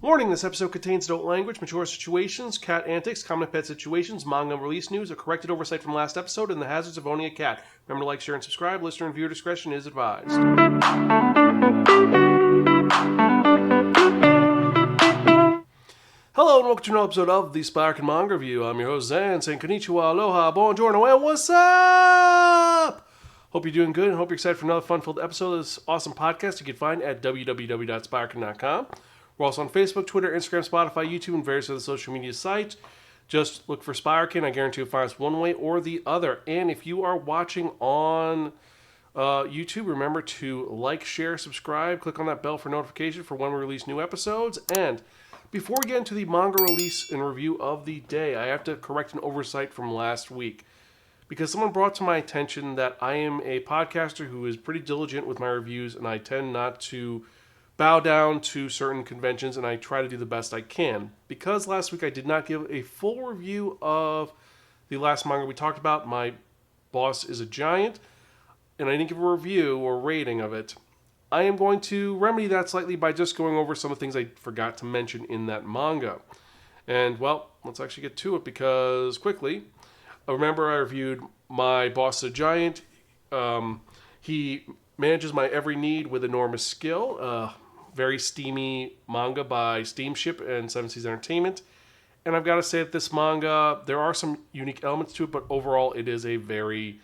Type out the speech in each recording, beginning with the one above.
Warning, this episode contains adult language, mature situations, cat antics, common pet situations, manga release news, a corrected oversight from last episode, and the hazards of owning a cat. Remember to like, share, and subscribe. Listener and viewer discretion is advised. Hello and welcome to another episode of the Spiraken Manga Review. I'm your host Zan, saying konnichiwa, aloha, buongiorno, and what's up? Hope you're doing good and hope you're excited for another fun-filled episode of this awesome podcast you can find at www.spiraken.com. We're also on Facebook, Twitter, Instagram, Spotify, YouTube, and various other social media sites. Just look for Spiraken. I guarantee you'll find us one way or the other. And if you are watching on YouTube, remember to like, share, subscribe, click on that bell for notification for when we release new episodes. And before we get into the manga release and review of the day, I have to correct an oversight from last week. Because someone brought to my attention that I am a podcaster who is pretty diligent with my reviews, and I tend not to bow down to certain conventions, and I try to do the best I can. Because last week I did not give a full review of the last manga we talked about, My Boss is a Giant, and I didn't give a review or rating of it, I am going to remedy that slightly by just going over some of the things I forgot to mention in that manga. And, well, let's actually get to it, because quickly, remember I reviewed My Boss is a Giant. He manages my every need with enormous skill. Very steamy manga by Steamship and Seven Seas Entertainment. And I've got to say that this manga, there are some unique elements to it, but overall it is a very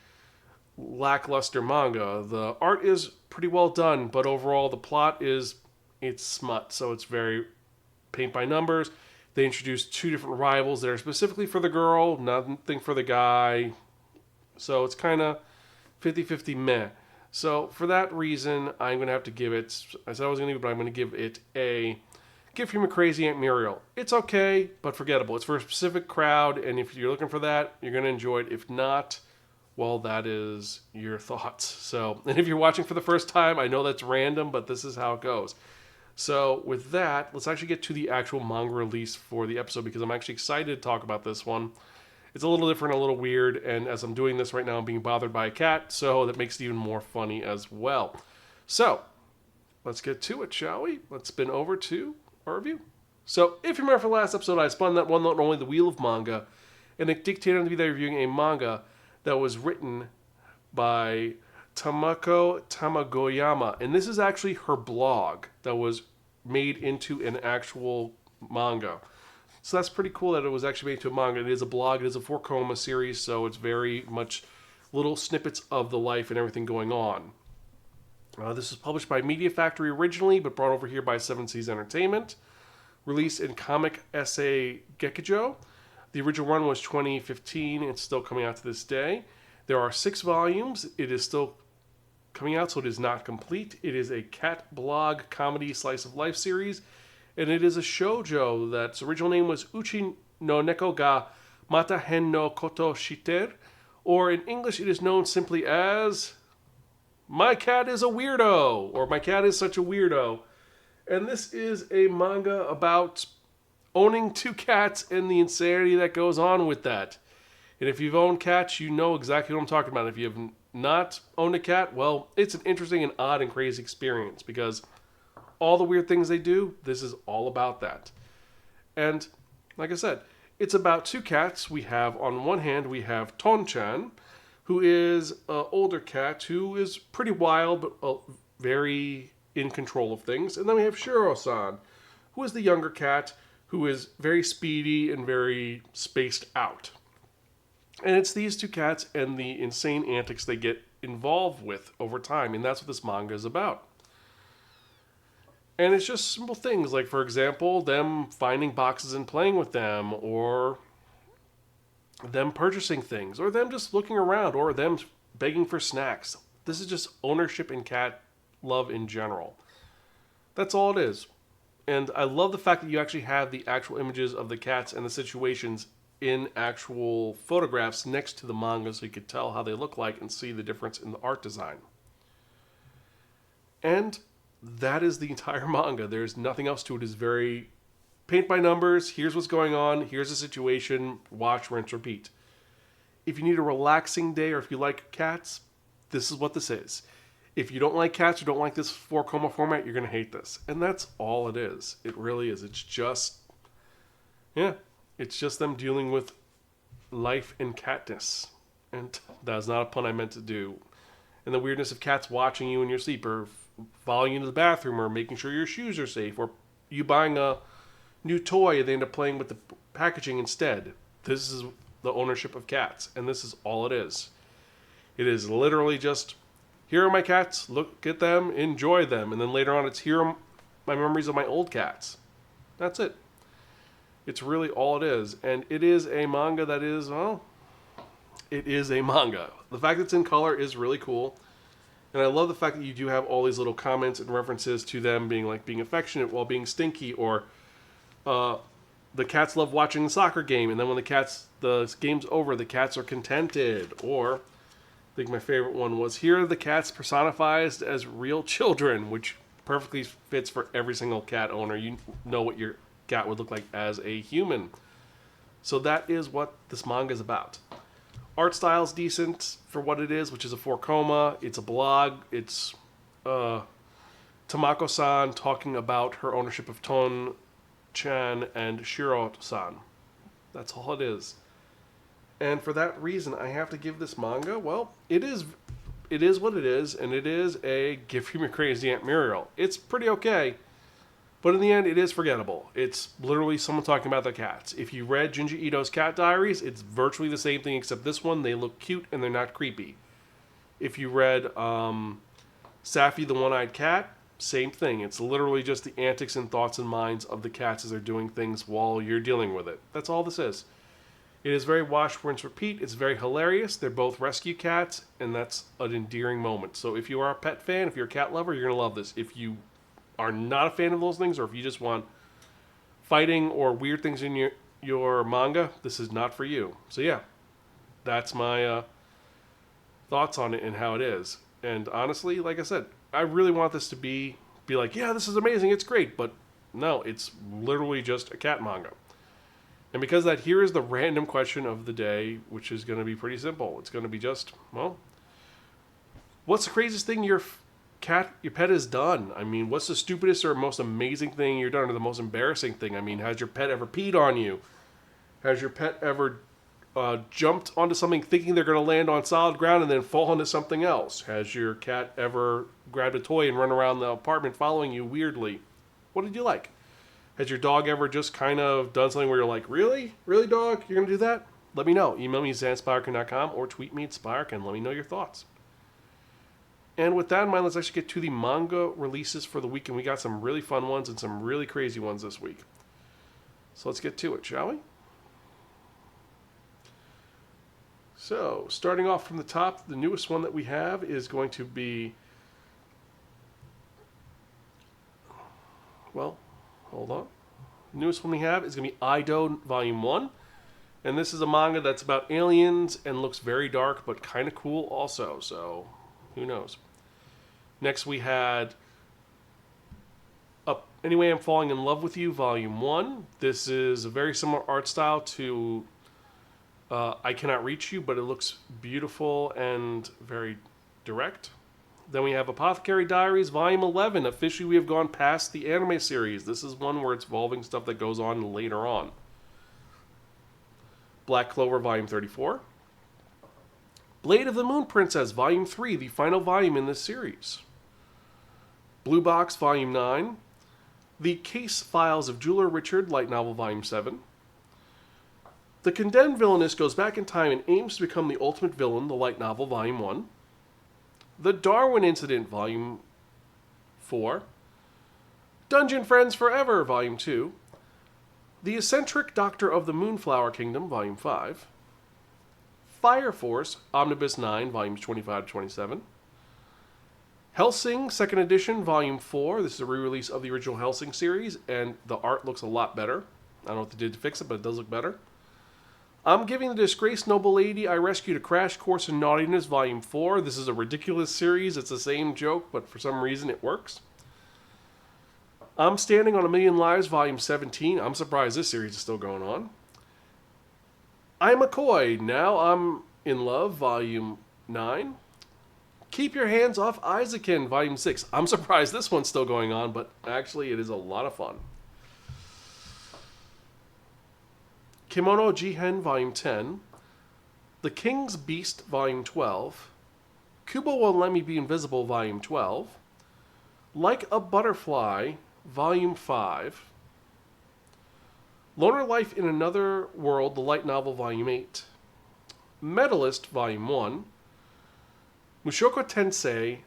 lackluster manga. The art is pretty well done, but overall the plot it's smut, so it's very paint by numbers. They introduce two different rivals that are specifically for the girl, nothing for the guy. So it's kind of 50-50 meh. So for that reason, I'm going to have to give it, I said I was going to give it, but I'm going to give it a gift from a crazy Aunt Muriel. It's okay, but forgettable. It's for a specific crowd, and if you're looking for that, you're going to enjoy it. If not, well, that is your thoughts. So, and if you're watching for the first time, I know that's random, but this is how it goes. So with that, let's actually get to the actual manga release for the episode, because I'm actually excited to talk about this one. It's a little different, a little weird, and as I'm doing this right now, I'm being bothered by a cat, so that makes it even more funny as well. So, let's get to it, shall we? Let's spin over to our review. So, if you remember from the last episode, I spun that one note only, the Wheel of Manga, and it dictated to me that I'm reviewing a manga that was written by Tamako Tamagoyama, and this is actually her blog that was made into an actual manga. So that's pretty cool that it was actually made into a manga. It is a blog, it is a 4-koma series, so it's very much little snippets of the life and everything going on. This was published by Media Factory originally, but brought over here by Seven Seas Entertainment. Released in Comic Essay Gekijo. The original run was 2015. It's still coming out to this day. There are 6 volumes. It is still coming out, so it is not complete. It is a cat blog comedy slice of life series. And it is a shoujo that's original name was Uchi no Neko ga Mata Hen no Koto Shiteru, or in English it is known simply as My Cat is a Weirdo, or My Cat is Such a Weirdo. And this is a manga about owning 2 cats and the insanity that goes on with that. And if you've owned cats, you know exactly what I'm talking about. If you have not owned a cat, well, it's an interesting and odd and crazy experience, because all the weird things they do, this is all about that. And like I said, it's about 2 cats. We have, on one hand, we have Ton-chan, who is an older cat who is pretty wild, but very in control of things. And then we have Shiro-san, who is the younger cat, who is very speedy and very spaced out. And it's these 2 cats and the insane antics they get involved with over time. And that's what this manga is about. And it's just simple things, like, for example, them finding boxes and playing with them, or them purchasing things, or them just looking around, or them begging for snacks. This is just ownership and cat love in general. That's all it is. And I love the fact that you actually have the actual images of the cats and the situations in actual photographs next to the manga, so you could tell how they look like and see the difference in the art design. And that is the entire manga. There's nothing else to it. It's very paint by numbers. Here's what's going on. Here's the situation. Watch, rinse, repeat. If you need a relaxing day, or if you like cats, this is what this is. If you don't like cats or don't like this 4-coma format, you're going to hate this. And that's all it is. It really is. It's just, yeah, it's just them dealing with life and catness. And that is not a pun I meant to do. And the weirdness of cats watching you in your sleep, or following you to the bathroom, or making sure your shoes are safe, or you buying a new toy and they end up playing with the packaging instead. This is the ownership of cats, and this is all it is. It is literally just, here are my cats, look at them, enjoy them. And then later on, it's here are my memories of my old cats. That's it. It's really all it is. And it is a manga that is, well, it is a manga. The fact that it's in color is really cool. And I love the fact that you do have all these little comments and references to them being like being affectionate while being stinky, or the cats love watching the soccer game, and then when the game's over, the cats are contented. Or I think my favorite one was, here are the cats personified as real children, which perfectly fits for every single cat owner. You know what your cat would look like as a human. So that is what this manga is about. Art style's decent for what it is, which is a 4-coma. It's a blog. It's Tamako-san talking about her ownership of Ton-chan and Shiro-san. That's all it is. And for that reason, I have to give this manga, well, it is what it is, and it is a gift from your crazy Aunt Muriel. It's pretty okay, but in the end, it is forgettable. It's literally someone talking about their cats. If you read Junji Ito's Cat Diaries, it's virtually the same thing, except this one, they look cute and they're not creepy. If you read Safi the One-Eyed Cat, same thing. It's literally just the antics and thoughts and minds of the cats as they're doing things while you're dealing with it. That's all this is. It is very wash, rinse, repeat. It's very hilarious. They're both rescue cats, and that's an endearing moment. So if you are a pet fan, if you're a cat lover, you're going to love this. If you are not a fan of those things, or if you just want fighting or weird things in your manga, this is not for you. So yeah, that's my thoughts on it and how it is. And honestly, like I said, I really want this to be like, yeah, this is amazing, it's great. But no, it's literally just a cat manga. And because of that, here is the random question of the day, which is going to be pretty simple. It's going to be just, well, what's the craziest thing your pet has done? I mean, what's the stupidest or most amazing thing you've done, or the most embarrassing thing? I mean, has your pet ever peed on you? Has your pet ever jumped onto something thinking they're going to land on solid ground and then fall into something else? Has your cat ever grabbed a toy and run around the apartment following you weirdly? What did you like? Has your dog ever just kind of done something where you're like, really? Really, dog? You're going to do that? Let me know. Email me at zanspiraken.com or tweet me at Spiraken. Let me know your thoughts. And with that in mind, let's actually get to the manga releases for the week. And we got some really fun ones and some really crazy ones this week. So let's get to it, shall we? So, starting off from the top, the newest one that we have is going to be, well, hold on. The newest one we have is going to be Ido Volume 1. And this is a manga that's about aliens and looks very dark, but kind of cool also. So, who knows? Next we had Anyway I'm Falling in Love with You, Volume 1. This is a very similar art style to I Cannot Reach You, but it looks beautiful and very direct. Then we have Apothecary Diaries, Volume 11. Officially, we have gone past the anime series. This is one where it's involving stuff that goes on later on. Black Clover, Volume 34. Blade of the Moon Princess, Volume 3, the final volume in this series. Blue Box, Volume 9. The Case Files of Jeweler Richard, light novel, Volume 7. The Condemned Villainess Goes Back in Time and Aims to Become the Ultimate Villain, the light novel, Volume 1. The Darwin Incident, Volume 4. Dungeon Friends Forever, Volume 2. The Eccentric Doctor of the Moonflower Kingdom, Volume 5. Fire Force, Omnibus 9, Volumes 25 to 27. Hellsing, 2nd Edition, Volume 4. This is a re-release of the original Hellsing series, and the art looks a lot better. I don't know what they did to fix it, but it does look better. I'm Giving the Disgraced Noble Lady I Rescued a Crash Course in Naughtiness, Volume 4. This is a ridiculous series. It's the same joke, but for some reason it works. I'm Standing on a Million Lives, Volume 17. I'm surprised this series is still going on. I'm McCoy, Now I'm in Love, Volume 9. Keep Your Hands Off Isaacin, Volume 6. I'm surprised this one's still going on, but actually it is a lot of fun. Kimono Jihen, Volume 10. The King's Beast, Volume 12. Kubo Won't Let Me Be Invisible, Volume 12. Like a Butterfly, Volume 5. Loner Life in Another World, the light novel, Volume 8. Medalist, Volume 1. Mushoku Tensei,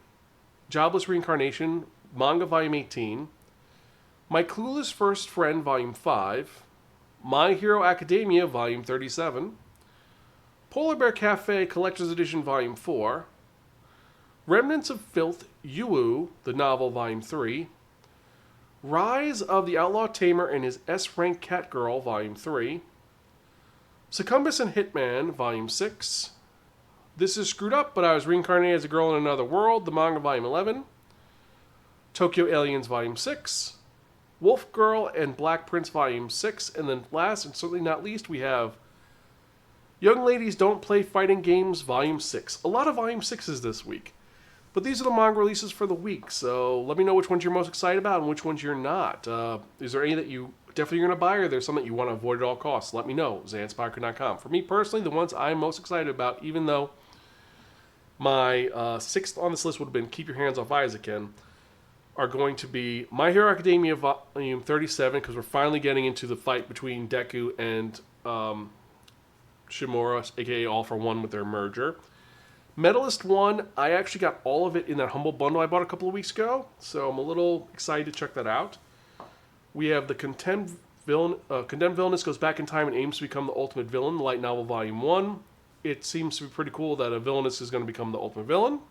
Jobless Reincarnation, Manga, Volume 18. My Clueless First Friend, Volume 5. My Hero Academia, Volume 37. Polar Bear Cafe, Collector's Edition, Volume 4. Remnants of Filth, Yu, the novel, Volume 3. Rise of the Outlaw Tamer and His S-Rank Cat Girl, Volume 3. Succumbus and Hitman, Volume 6. This Is Screwed Up, But I Was Reincarnated as a Girl in Another World, the manga, Volume 11. Tokyo Aliens, Volume 6. Wolf Girl and Black Prince, Volume 6. And then last, and certainly not least, we have Young Ladies Don't Play Fighting Games, Volume 6. A lot of Volume 6s this week. But these are the manga releases for the week, so let me know which ones you're most excited about and which ones you're not. Is there any that you definitely are going to buy, or there's some that you want to avoid at all costs? Let me know, zanspiraken.com. For me personally, the ones I'm most excited about, even though my sixth on this list would have been Keep Your Hands Off Isaacin, are going to be My Hero Academia Volume 37, because we're finally getting into the fight between Deku and Shimura, aka All for One, with their merger. Medalist 1, I actually got all of it in that Humble Bundle I bought a couple of weeks ago, so I'm a little excited to check that out. We have the Condemned Villainous Goes Back in Time and Aims to Become the Ultimate Villain, the light novel, Volume 1. It seems to be pretty cool that a villainous is going to become the ultimate villain.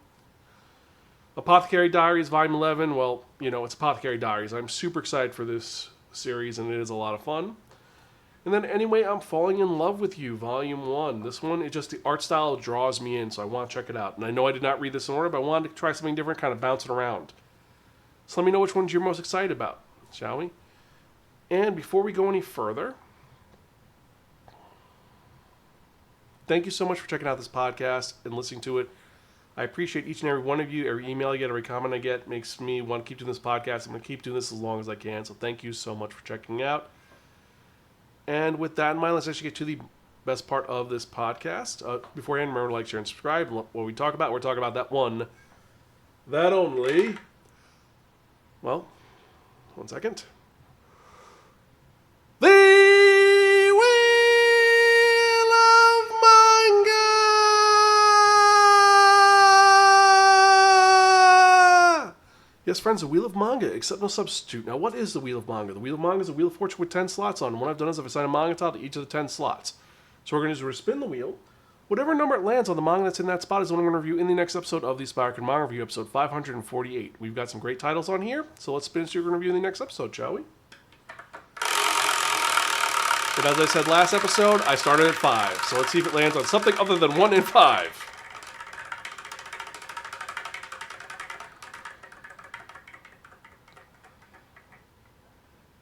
Apothecary Diaries, Volume 11. Well, you know, it's Apothecary Diaries. I'm super excited for this series, and it is a lot of fun. And then Anyway, I'm Falling in Love with You, Volume 1. This one, it just, the art style draws me in, so I want to check it out. And I know I did not read this in order, but I wanted to try something different, kind of bounce it around. So let me know which ones you're most excited about, shall we? And before we go any further, thank you so much for checking out this podcast and listening to it. I appreciate each and every one of you. Every email I get, every comment I get makes me want to keep doing this podcast. I'm going to keep doing this as long as I can, so thank you so much for checking out. And with that in mind, let's actually get to the best part of this podcast. Beforehand, remember to like, share, and subscribe. What we talk about, we're talking about that one, that only. Well, 1 second. The Wheel of Manga! Yes, friends, the Wheel of Manga, except no substitute. Now, what is the Wheel of Manga? The Wheel of Manga is a Wheel of Fortune with 10 slots on. And what I've done is I've assigned a manga title to each of the 10 slots. So we're going to do is spin the wheel. Whatever number it lands on, the manga that's in that spot is the one I'm going to review in the next episode of the Spiraken Manga Review, episode 548. We've got some great titles on here, so let's spin so you're going to review in the next episode, shall we? But as I said last episode, I started at 5, so let's see if it lands on something other than 1 and 5.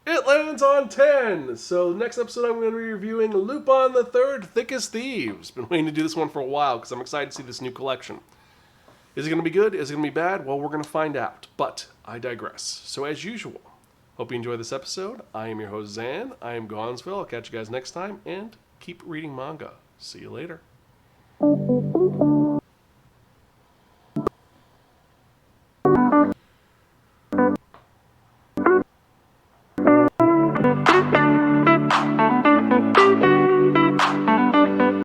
It lands on 10. So next episode I'm going to be reviewing Lupin the Third, Thick as Thieves. Been waiting to do this one for a while because I'm excited to see this new collection. Is it going to be good? Is it going to be bad? Well, we're going to find out. But I digress. So as usual, hope you enjoy this episode. I am your host, Zan. I am Gonzville. I'll catch you guys next time, and keep reading manga. See you later.